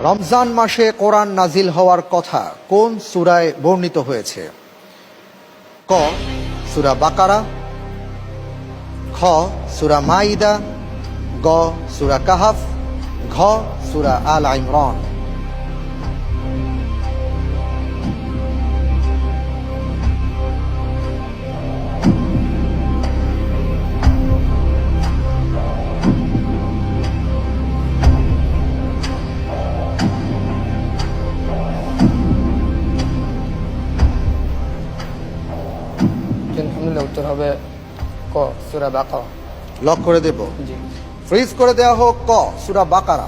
রমজান মাসে কোরআন নাজিল হওয়ার কথা কোন সূরায় বর্ণিত হয়েছে? ক সূরা বাকারা, খ সূরা মাইদা, গ সূরা কাহাফ, ঘ সূরা আল ইমরান। আলহামদুলিল্লাহ, উত্তর হবে ক সূরা বাকারা। লক করে দেব, জি ফ্রিজ করে দেওয়া হোক। ক সূরা বাকারা।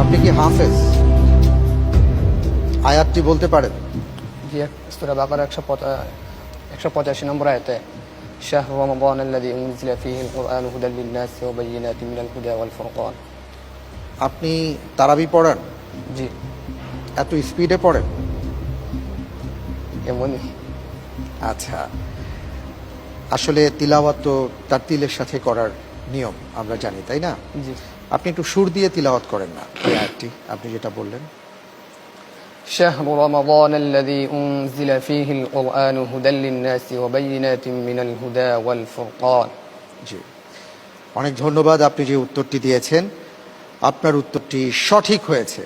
আপনি কি হাফেজ? আয়াতটি বলতে পারেন? জি, সূরা বাকারা 185 নম্বর আয়াতে শাহরু রমাদান আল্লাযী উনজিলা ফীহিল কুরআনু হুদাল লিন-নাসি ওয়া বায়্যিনাতিন মিনাল হুদা ওয়াল ফুরকান। আপনি তারাবি পড়েন? জি, এত স্পিডে পড়েন? এমনই। আচ্ছা, আসলে তিলাওয়াত তো তারতিলের সাথে করার নিয়ম আমরা জানি, তাই না? জি, আপনি একটু সুর দিয়ে তিলাওয়াত করেন না এই আয়াতটি, আপনি যেটা বললেন। শাহরু রমাদান আল্লাযী উনজিলা ফীহিল কুরআনু হুদাল লিন-নাসি ওয়া বায়্যিনাতিন মিনাল হুদা ওয়াল ফুরকান। জি, অনেক ধন্যবাদ। আপনি যে উত্তরটি দিয়েছেন, আপনার উত্তরটি সঠিক হয়েছে।